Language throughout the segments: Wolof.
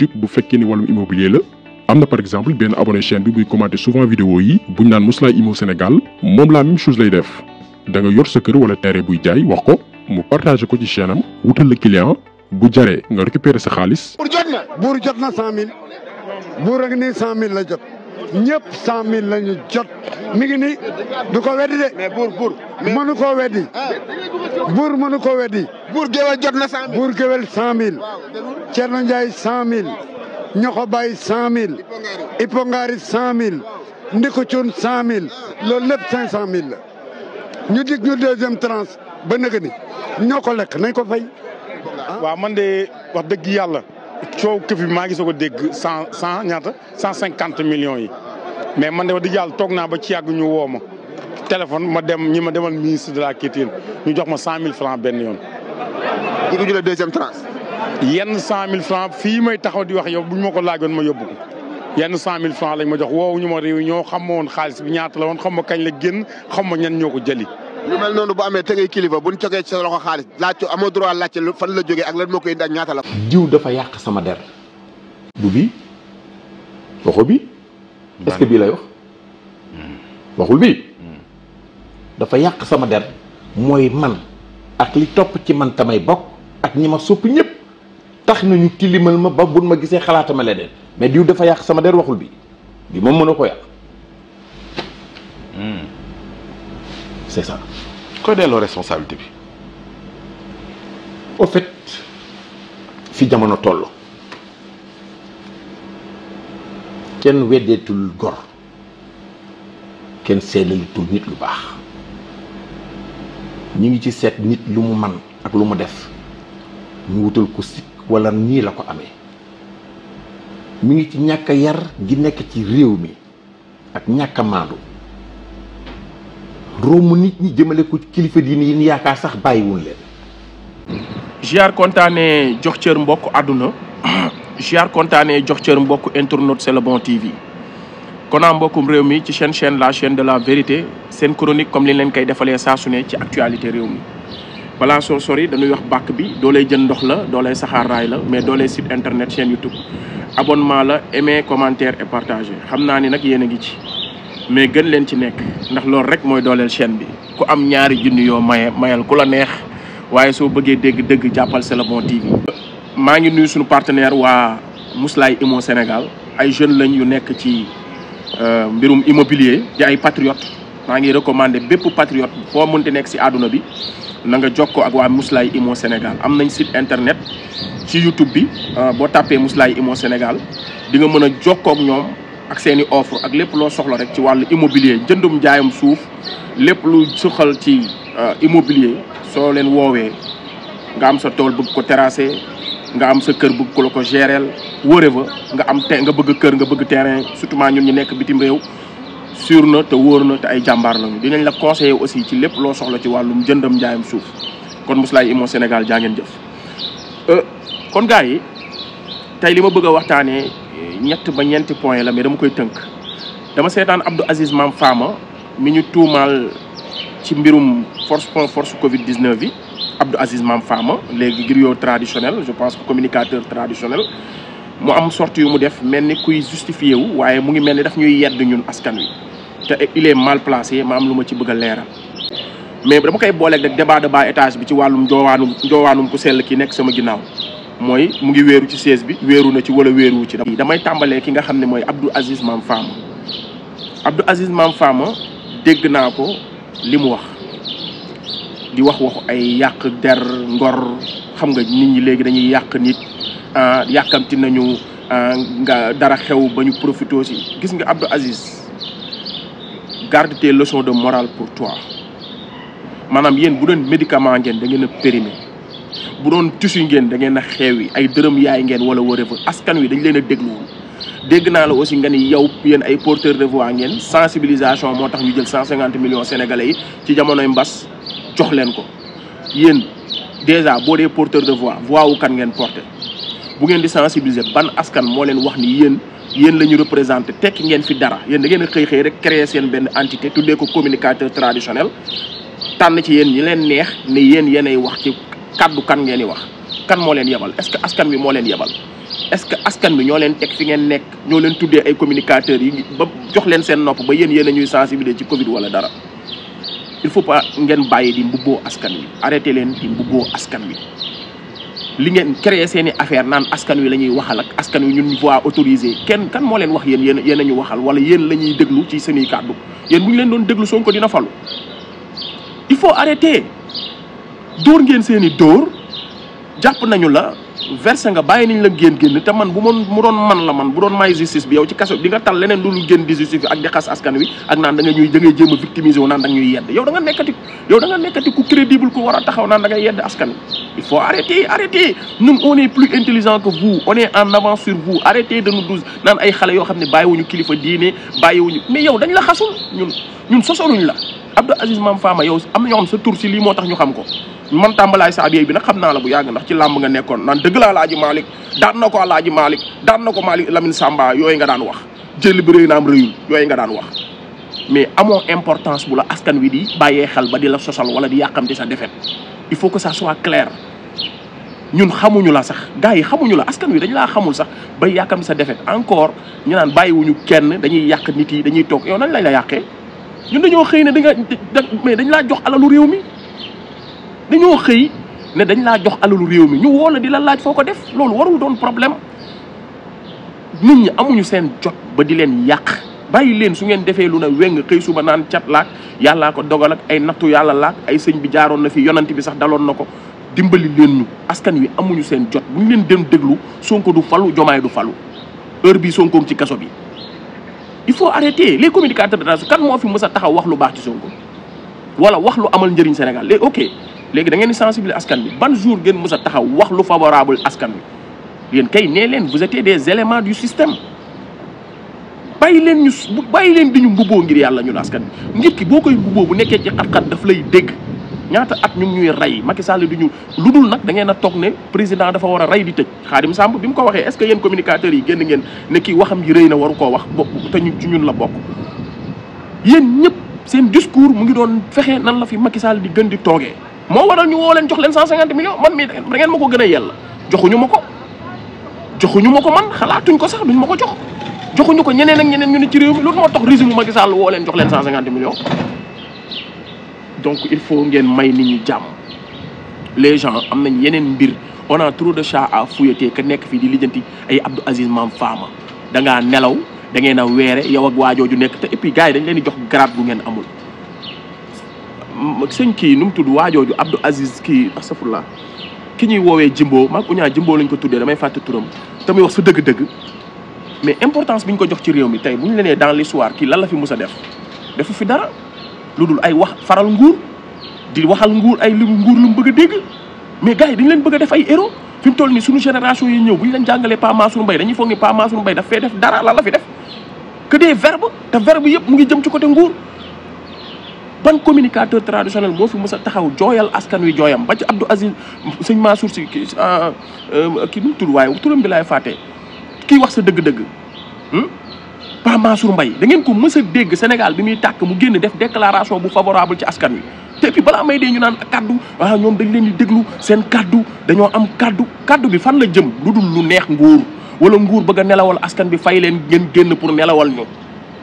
YouTube bu fekkee ni wàllum immobilier la am na par exemple benn abonné chaîne bi buy commenter souvent vidéo yi buñ naan Mously Immo Sénégal moom la même chose lay def da nga yor sa kër wala terrain buy jaay wax ko mu partager ko ci chaîne am wutal la client bu jaree nga récupérer sa xaalis. buur jot na 100 000 buur ak nii 100 000 la jot ñëpp 100 000 la ñu jot mi ngi nii du ko weddi de. mais buur mënu koo weddi. buur mënu koo weddi. buur géwél jot na 100 000. buur géwél 100 000. Thierno Ndiaye 100 000. Ñoxo Baye 100 000. Ipongari 100 000. Ndiko Thion 100 000. loolu lépp 500 000 la. ñu dig ñu deuxième tranche ba nëgë ni ñoo ko lekk nañ ko fay. waaw man de wax dëgg yàlla coow këf bi maa ngi soog a dégg 150 millions yi mais man de wax dëgg yàlla toog naa ba ci yàgg ñu woo ma téléphone ma dem ñi ma demal ministre de la culture ñu jox ma 100 000 francs benn yoon. di ko jëlee deuxième tranche. yenn 100 000 francs fii may taxaw di wax yow buñ ma ko laajoon ma yóbbu ko yenn 100 000 francs lañ ma jox woowu ñu ma réew ñoo xam ma woon xaalis bi ñaata la woon xam ma kañ la génn xam ma ñan ñoo ko jëli. lu mel noonu bu amee te ngay kilifa buñ cogee ci sa loxo xaalis laaj amoo droit laajte fan la jógee ak lan moo koy indi ak ñaata la. diw dafa yàq sama der. du bii waxul bii. est-ce que bii lay wax. waxul bii. dafa yàq sama der mooy man ak li topp ci man tamay bokk ak ñi ma sopp ñëpp tax nañu tilimal ma ba buñ ma gisee xalaatama leneen mais diw dafa yàq sama der waxul bi moom mën a ko yàq. c'est ça. koy delloo responsabilité bi. au fait fi jamono toll kenn weddeetul gor kenn seedalitul nit lu baax ñu ngi ci seet nit lu mu man ak lu mu def ñu wutal ko sikk wala nii la ko amee mi ngi ci ñàkk a yar gi nekk ci réew mi ak ñàkk a maandu romb nit ñi jëmale ko kilifa diine yi yaakaar sax bàyyiwul leen. ziar kontaanee jox cër mbokk àdduna ziar kontaanee jox cër mbokk internaute C'est le bon TV kon naa mbokkum réew mi ci chaîne la chaîne de la vérité seen chronique comme li leen koy defalee saa su ne ci actualité réew mi balaa soo sori dañuy wax bàkk bi doo lay jën ndox la doo lay saxaar raay la mais doo lay site internet chaîne YouTube abonnement la aimer commentaire et partager xam naa ni nag yéen a ngi ci mais gën leen ci nekk ndax loolu rek mooy dooleel chaîne bi ku am ñaari junni yoo mayal ku la neex waaye soo bëggee dégg dëgg jàppal C'est le bon TV. maa ngi nuyu suñu partenaire waa Mously Immo Sénégal ay jeunes lañ yu nekk ci mbirum immobilier di ay patriote maa ngi recommandé bépp patriote foo mënti nekk si àdduna bi na nga jokkoo ak waa Mously Immo Sénégal am nañ site internet ci YouTube bi boo tàppee Mously Immo Sénégal di nga mën a jokkoo ak ñoom ak seen i offre ak lépp loo soxla rek ci wàllu immobilier jëndum jaayum suuf lépp lu suxal ci immobilier soo leen woowee nga am sa tool bëgg ko terrasser nga am sa kër bëgg ko la ko géreel wóore fa nga am nga bëgg kër nga bëgg terrain surtout ñun ñu nekk bitim réew sûr na te wóor na te ay jàmbaar lañu dinañ la conseiller aussi ci lépp loo soxla ci wàllum jëndam njaayam suuf kon Mously Immo Sénégal jaa ngeen jëf. kon gars yi tey li ma bëgg a waxtaanee ñett ba ñeenti point la mais dama koy tënk dama seetaan Abdou Aziz Mam Fama mi ñu tuumaal ci mbirum force Covid 19 bi. Abdou Aziz Mam Fama léegi griot traditionnel je pense que communicateur traditionnel mu am sortie yu mu def mel ni kuy justifié wu waaye mu ngi mel ni daf ñuy yedd ñun askan wi te il est mal placé ma am lu ma ci bëgg a leeral mais dama koy booleeg rek débat de bas étage bi ci wàllum njoowaanum ku sell ki nekk sama ginnaaw mooy mu ngi wéeru ci siège bi wéeru na ci wala wéeruwu ci damay tàmbalee ki nga xam ne mooy Abdou Aziz Mam Fama Abdou Aziz Mam Fama dégg naa ko li mu wax di wax waxu ay yàq der ngor xam nga nit ñi léegi dañuy yàq nit yàkkamti nañu nga dara xew ba ñu profité aussi gis nga Abdou Aziz garde tes leçons de morale pour toi maanaam yéen bu doon médicament ngeen da ngeen a périmé bu doon tissu ngeen da ngeen a xeewi ay dërëm yaay ngeen wala wëree fa askan wi dañ leen a dégluwul dégg naa la aussi nga ni yow yéen ay porteurs de voix ngeen sensibilisation moo tax ñu jël 150 millions sénégalais yi ci jamonoy mbas jox leen ko yéen déjà boo dee porteur de voix wu kan ngeen porté bu ngeen di sensibiliser ban askan moo leen wax ni yéen la ñu représenté tekki ngeen fi dara yéen da ngeen a xëy rek créer seen benn entité tuddee ko communicateur traditionnel tànn ci yéen ñi leen neex ne yéen yéenay wax ci kaddu kan ngeen di wax kan moo leen yebal est-ce que askan wi moo leen yebal est-ce que askan bi ñoo leen teg fi ngeen nekk ñoo leen tuddee ay communicateurs yi ba jox leen seen nopp ba yéen a ñuy sensibiliser ci Covid wala dara il faut pas ngeen bàyyi di mbubboo askan wi arrêté leen di mbubboo askan wi li ngeen créer seeni affaire naan askan wi la ñuy waxal ak askan wi ñun voix autorisée kenn kan moo leen wax yéen a ñu waxal wala yéen la ñuy déglu ci seeni kàddu yéen bu ñu leen doon déglu Sonko dina falu il faut arrêter dóor ngeen seeni dóor jàpp nañu la versé nga bàyyi nañ la génn te man bu mu doon man la man bu doon may justice bi yow ci kaso di nga tal leneen lu génn di justice bi ak di xas askan wi ak naan da ngay jéem a victimiser wu naan da nga ñuy yedd yow da nga nekkati ku crédible ku war a taxaw naan da ngay yedd askan wi il faut arrêter ñun on est plus intelligent que vous on est en avance sur vous arrêtez de nous naan ay xale yoo xam ne bàyyiwuñu kilifa diine bàyyiwuñu mais yow dañ la xasul ñun sosaluñ la Abdou Aziz Mame Fama yow am na ñoo xam sa tur si lii moo tax ñu xam ko man tàmbalaay sa bi nag xam naa la bu yàgg ndax ci làmb nga nekkoon naan dëgg la Alaaji Malick daan na ko Alaaji Malick daan na ko Malick Lamine Samba yooyu nga daan wax jël bi rëy naam rëyul yooyu nga daan wax mais amoo importance bu la askan wi di bàyyee xel ba di la sosal wala di yàqamti sa défaite il faut que ça soit clair ñun xamuñu la sax gars yi xamuñu la askan wi dañu laa xamul sax ba yàqamti sa défaite encore ñu naan bàyyiwuñu kenn dañuy yàq nit yi dañuy toog yow nañ lañ la yàqee ñun dañoo xëy ne mais dañ laa jox alalu réew mi dañoo xëy ne dañ laa jox alalu réew mi ñu woo la di la laaj foo ko def loolu warul doon problème nit ñi amuñu seen jot ba di leen yàq bàyyi leen su ngeen defee lu ne weng xëy suba naan cat laak yàllaa ko dogal ak ay nattu yàlla laak ay sëñ bi jaaroon na fi yonant bi sax daloon na ko dimbali leen ñu askan wi amuñu seen jot bu ñu leen dem déglu Sonko du falu Jomaay du falu heure bi Sonko ci kaso bi il faut arrêter les communicateurs de rajo kan moo fi mës a taxaw wax lu baax ci Sonko wala wax lu amal njëriñ Sénégal léegi ok léegi da ngeen di sensibiliser askan bi ban jour ngeen mës a taxaw wax lu favorable askan wi yéen kay nee leen vous étiez des éléments du système bàyyi leen di ñu mbubboo ngir yàlla ñun askan bi ngir ki boo koy mbubboo bu nekkee ci xat-xat daf lay dégg ñaata at ñu ngi ñuy rey Macky Sall du ñu lu dul nag da ngeen a toog ne président dafa war a rey di tëj Khadim Samb bi mu ko waxee est-ce que yéen communicateurs yi génn ngeen ne kii waxam ji rëy na waru koo wax te ñu ci ñun la bokk yéen ñëpp seen discours mu ngi doon fexe nan la fi Macky Sall di gën di toogee moo waral ñu woo leen jox leen 150 millions man mii da ngeen ma ko gën a yella joxuñu ma ko man xalaatuñ ko sax duñ ma ko joxuñu ko ñeneen ak ñeneen ñu ne ci réew mi loolu moo tax régime Macky Sall woo leen jox leen 150 millions donc il faut ngeen may nit ñi jàmm les gens am nañ yeneen mbir on a trop de chats à fouetter que nekk fii di lijjanti ay Abdou Aziz Mame Fama da ngaa nelaw da ngeen a weere yow ak waajooju nekk te et puis gars yi dañ leen di jox grade bu ngeen amul sëñ kii nu mu tudd waajooju Abdou Aziz kii astafurlah ki ñuy woowee Jimbo maag uñaa Jimbo lañ ko tuddee damay fàtte turam te muy wax sa dëgg-dëgg mais importance bi ñu ko jox ci réew mi tey bu ñu leen nee dans l'histoire kii lan la fi mus a def defu fi dara lu dul ay wax faral nguur di waxal nguur ay lu nguur lu mu bëgg a dégg mais gars yi dañ leen bëgg a def ay héros fi mu toll nii suñu génération yi ñëw bu ñu leen jàngalee Pa Mansour Mbaye dañuy foog ni Pa Mansour Mbaye daf fee def dara lan la fi def que des verbes te verbe yëpp mu ngi jëm ci côté nguur ban communicateur traditionnel moo fi mës a taxaw jooyal askan wi jooyam ba ci Abdou Aziz sëñ Mansour si kii nu mu tudd waaye turam bi laay fàtte kii wax sa dëgg-dëgg Pa Mansour Mbaye da ngeen ko mës a dégg Sénégal bi muy tàkk mu génn def déclaration bu favorable ci askan wi te puis balaa may dee ñu naan kaddu waaw ñoom dañ leen di déglu seen kaddu dañoo am kaddu bi fan la jëm lu dul lu neex nguur wala nguur bëgg a nelawal askan bi fay leen ngeen génn pour nelawal ñu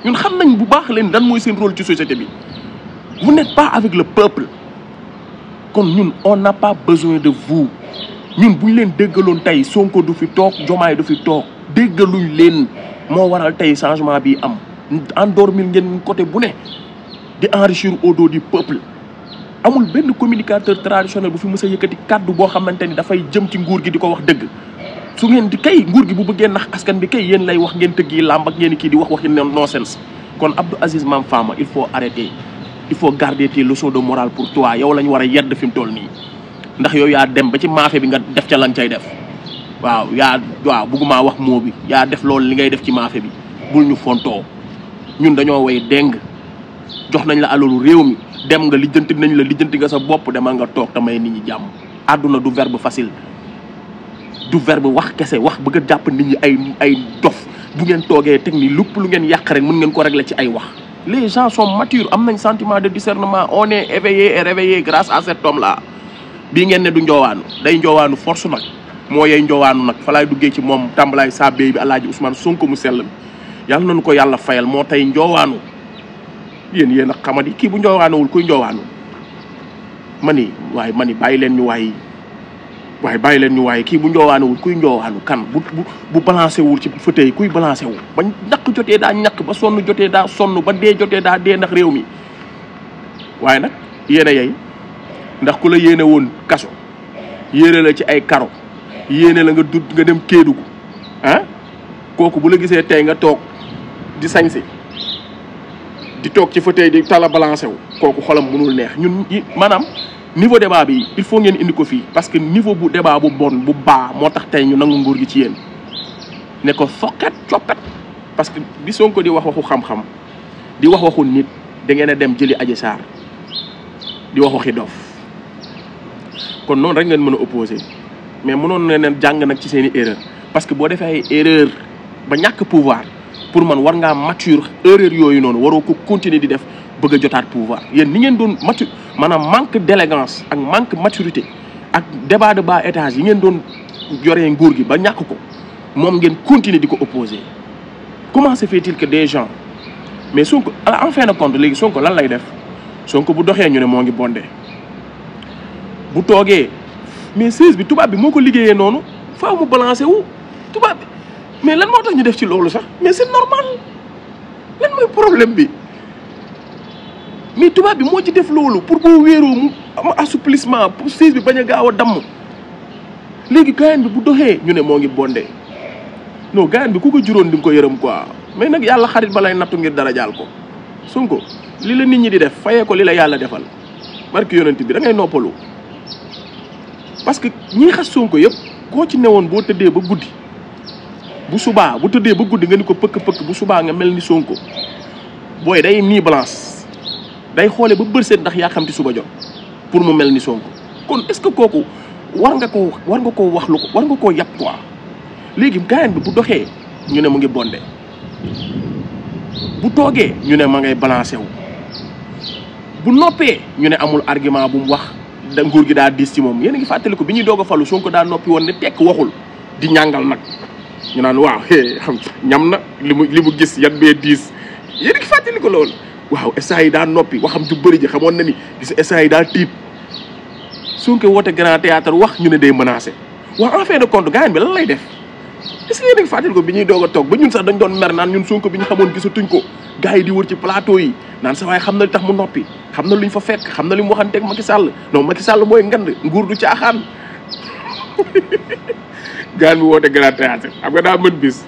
ñun xam nañ bu baax leen dan mooy seen rôle ci société bi vous n'êtes pas avec le peuple kon ñun on n'a pas besoin de vous ñun buñ leen déggaloon tey Sonko du fi toog Diomaye du fi toog déggaluñ leen moo waral tey changement bi am endormir ngeen côté bu ne di enrichir au dos du peuple amul benn communicateur traditionnel bu fi mës a yëkkati kaddu boo xamante ni dafay jëm ci nguur gi di ko wax dëgg su ngeen di kay nguur gi bu bëggee nax askan bi kay yéen lay wax ngeen tëgg yi làmb ak ngeen kii di waxi non-sens kon Abdou Aziz Mame Fama il faut arrêter il faut garder tes leçons de morale pour toi yow la ñu war a yedd fi mu toll nii ndax yow yaa dem ba ci maafe bi nga def ca lan cay def waaw bëgguma wax moo bi yaa def loolu li ngay def ci maafe bi bul ñu fontoo ñun dañoo way déng jox nañ la alalu réew mi dem nga lijjanti nañ la lijjanti nga sa bopp demal nga toog tamay nit ñi jàmm àdduna du verbe facile du verbe wax kese wax bëgg a jàpp nit ñi ay dof bu ngeen toogee teg ni lépp lu ngeen yàq rek mën ngeen ko régler ci ay wax les gens sont matures am nañ sentiment de discernement on est éveillé et réveillé grâce à cet homme là bii ngeen ne du njoowaanu day njoowaanu force nag moo yey njoowaanu nag fa laay duggee ci moom tàmbalaay saa béy bi Alaaji Ousmane Sonko mu sell yàlla nañu ko yàlla fayal moo tey njoowaanu yéen a xamadi kii bu njoowaanowul kuy njoowaanu ma ni bàyyi leen ñu waaye kii bu njoowaanowul kuy njoowaanu kan bu balancé wul ci fauteuil kuy balancé wu ba ñàkk jotee daa ñàkk ba sonn jotee daa sonn ba dee jotee daa dee ndax réew mi waaye nag yéen a yey ndax ku la yéene woon kaso yéene la ci ay karo yéene la nga dem Kédougou ah kooku bu la gisee tey nga toog di sañse di toog ci fauteuil di tala balancé wu kooku xolam mënul neex ñun maanaam niveau débat bi il faut ngeen indi ko fii parce que niveau bu débat bu bon bu baa moo tax tey ñu nangu nguur gi ci yéen ne ko soqat coppat parce que bi Sonko di wax waxu xam-xam di wax waxu nit da ngeen a dem jëli Adji Sarr di wax waxi dof kon noonu rek ngeen mën a opposé mais mënoon na leen jàng nag ci seen i erreur parce que boo defee ay erreur ba ñàkk pouvoir pour man war ngaa mature erreur yooyu noonu waroo ko continuer di def bëgg a jotaat pouvoir yéen ni ngeen doon mature maanaam manque d'élégance ak manque maturité ak débat de bas étage yi ngeen doon joree nguur gi ba ñàkk ko moom ngeen continuer di ko opposé comment se fait-il que des gens mais Sonko en fin de compte léegi Sonko lan lay def Sonko bu doxee ñu ne moo ngi bondé bu toogee mais 16 bi tubaab bi moo ko liggéeyee noonu faaw mu balancé wu tubaab bi mais lan moo tax ñu def ci loolu sax mais c'est normal lan mooy problème bi mais tubaab bi moo ci def loolu pour boo wéeroo mu am assouplissement pour 16 bi bañ a gaaw a damm léegi gaayan bi bu doxee ñu ne moo ngi bondé non gaayan bi ku ko juróon di nga ko yërëm quoi mais nag yàlla xarit ba lay nattu ngir dara jaal ko Sonko li la nit ñi di def fayee ko li la yàlla defal barki yonent bi da ngay noppalu parce que ñiy xas Sonko yëpp koo ci newoon boo tëddee ba guddi bu subaa bu tëddee ba guddi nga ni ko pëkk-pëkk bu subaa nga mel ni Sonko booy day nii balance day xoole ba bërseet ndax yaa xam ti suba jot pour mu mel ni Sonko kon est-ce que kooku war nga koo wax lu ko war nga koo yàpp quoi léegi gaayan bi bu doxee ñu ne mu ngi bondé bu toogee ñu ne ma ngay balancé wu bu noppee ñu ne amul argument bu mu wax da nguur gi daa diis ci moom yéen a ngi fàttaliku bi ñuy doog a falu Sonko daa noppi woon ne tekk waxul di ñàngal nag ñu naan waaw xam ñam na li mu gis yan bee diis yéen a ngi fàttaliku loolu waaw instant yi daa noppi waxam ju bëri ji xamoon na ni gis instant yi daa tiit Sonko woote grand théâtre wax ñu ne day menacé waaw en fin de compte gaañ bi lan lay def est-ce que yéen a ngi fàttaliku bi ñuy doog a toog ba ñun sax dañ doon mer naan ñun Sonko bi ñu xamoon gisatuñ ko gars yi di wër ci plateau yi naan sa waaye xam na li tax mu noppi xam na luñ fa fekk xam na li mu waxanteeg Macky Sall non Macky Sall mooy ngand nguur du caaxaan gaan bi woote grand théâtre xam nga daa mën bis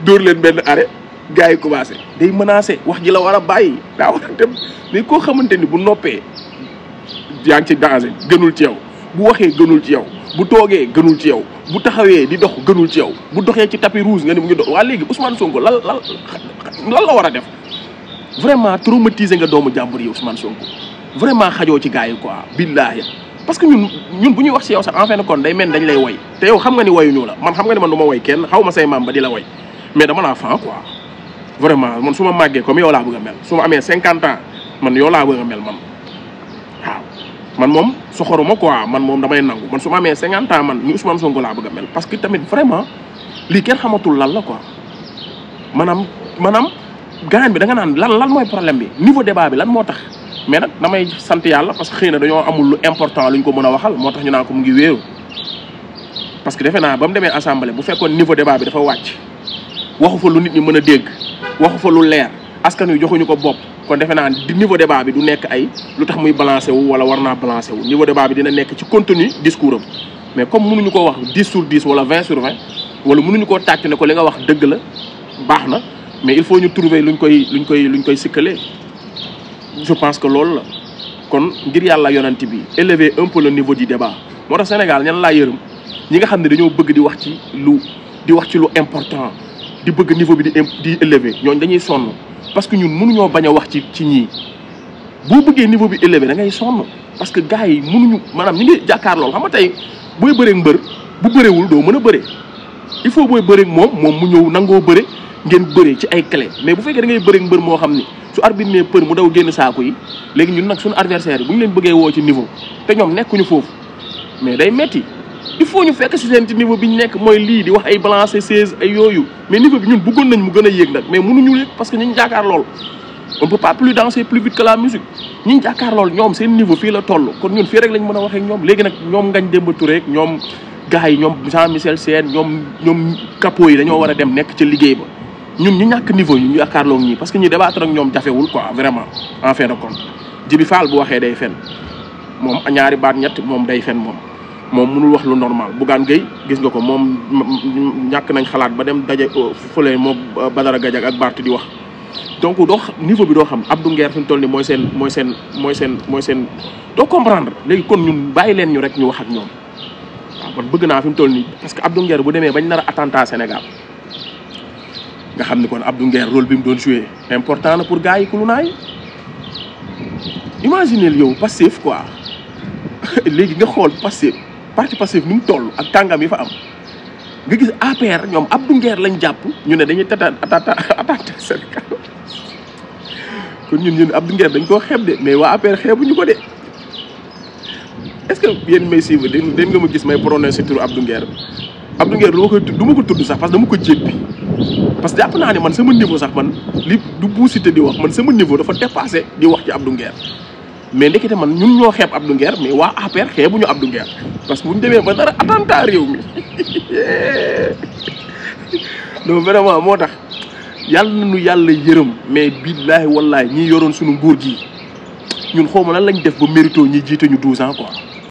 dóor leen benn arrêt gars yi commencé day menacé wax ji la war a bàyyi daa war a dem mais koo xamante ni bu noppee yaa ngi ci danger gënul ci yow bu waxee gënul ci yow bu toogee gënul ci yow bu taxawee di dox gënul ci yow bu doxee ci tapis rouge nga ni mu ngi dox waa léegi Ousmane Sonko lan la war a def vraiment traumatisé nga doomu jàmbur yi Ousmane Sonko vraiment xajoo ci gars yi quoi billaahi parce que ñun bu ñuy wax ci yow sax en fin de compte day mel dañ lay woy te yow xam nga ni woyuñu la man xam nga ni man du ma woy kenn xaw ma say maam ba di la woy mais dama laa fan quoi vraiment man su ma màggee comme yow laa bëgg a mel su ma amee 50 ans man yow laa bëgg a mel man waaw man moom soxoruma quoi man moom damay nangu man su ma amee 50 ans man ni Ousmane Sonko laa bëgg a mel parce que tamit vraiment lii kenn xamatul lan la quoi maanaam gaañ bi da nga naan lan mooy problème bi niveau débat bi lan moo tax mais nag damay sant yàlla parce que xëy na dañoo amul lu important luñ ko mën a waxal moo tax ñu naan ko mu ngi wéeru parce que defe naa ba mu demee assemblée bu fekkoon niveau débat bi dafa wàcc waxu fa lu nit ñi mën a dégg waxu fa lu leer askan wi joxuñu ko bopp kon defe naa di niveau débat bi du nekk ay lu tax muy balancé wu wala war naa balancé wu niveau débat bi dina nekk ci contenu discours am mais comme mënuñu ko wax 10 sur 10 wala 20 sur 20 wala mënuñu koo tàcc ne ko li nga wax dëgg la baax na mais il faut ñu trouver luñ koy sikkalee je pense que loolu la kon ngir yàlla yonent bi élever un peu le niveau du débat moo tax Sénégal ñan laa yërëm ñi nga xam ne dañoo bëgg di wax ci lu important di bëgg niveau bi di élever ñooñu dañuy sonn parce que ñun mënuñoo bañ a wax ci ñii boo bëggee niveau bi élevé da ngay sonn parce que gars yi mënuñu maanaam ñi ngi jàkkaar loolu xam nga tey booy bëree mbër bu bëreewul doo mën a bëre il faut booy bëree moom mu ñëw nangoo bëre ngeen bëree ci ay clé mais bu fekkee da ngay bëree mbër moo xam ni su arbitre ne për mu daw génn saako yi léegi ñun nag suñu adversaire yi bu ñu leen bëggee woo ci niveau te ñoom nekkuñu foofu mais day metti il faut ñu fekk si seen ci niveau bi ñu nekk mooy lii di wax ay balancer 16 ay yooyu mais niveau bi ñun bëggoon nañ mu gën a yéeg nag mais mënuñu yéeg parce que ñu jàkkaar lool on peut pas plus danser plus vite que la musique ñi jàkkaar lool ñoom seen niveau fii la toll kon ñun fii rek lañ mën a waxee ak ñoom léegi nag ñoom Ngagne Demba Touré ak ñoom gars yi ñoom Jean Michel Sène ñoom capot yi dañoo war a dem nekk ca liggéey ba ñun ñu ñàkk niveau yi ñu jàkkaarloo ñii parce que ñu débattre ak ñoom jafewul quoi vraiment en fin de compte Jibi Fall bu waxee day fen moom ñaari baat ñett moom day fen moom mënul wax lu normal Bougane Gueye gis nga ko moom ñàkk nañ xalaat ba dem daje fële moom Badara Gadiaga ak Barth di wax donc doo niveau bi doo xam Abdou Nguer fi mu toll nii mooy seen doo comprendre léegi kon ñun bàyyi leen ñu rek ñu wax ak ñoom waaw man bëgg naa fi mu toll nii parce que Abdou Nguer bu demee bañ nar a attentat Sénégal nga xam ni kon Abdou Nguer rôle bi mu doon joué important na pour gars yi ku lu naay imaginez yow Pastef quoi léegi nga xool Pastef parti Pastef ni mu toll ak tàngam yi fa am nga gis APR ñoom Abdou Nguer lañ jàpp ñu ne dañuy attaqué Sénégal kon ñun Abdou Nguer dañ koo xeeb de mais waa APR xeebuñu ko de est-ce que yéen may suivre den nga ma gis may prononcé turu Abdou Nguer du ma ko tudd sax parce que dama ko jéppi parce que jàpp naa ne man sama niveau sax man li du buusite di wax man sama niveau dafa dépassé di wax ci Abdou Nguer mais ndekete man ñun ñoo xeeb Abdou Nguer mais waa APR xeebuñu Abdou Nguer parce que bu ñu demee ba dara attentat réew mi non vraiment moo tax yàlla nañu yàlla yërëm mais billaahi wallaahi ñi yoroon suñu nguur gi ñun xawma lan lañ def ba mérito ñi jiite ñu 12 ans quoi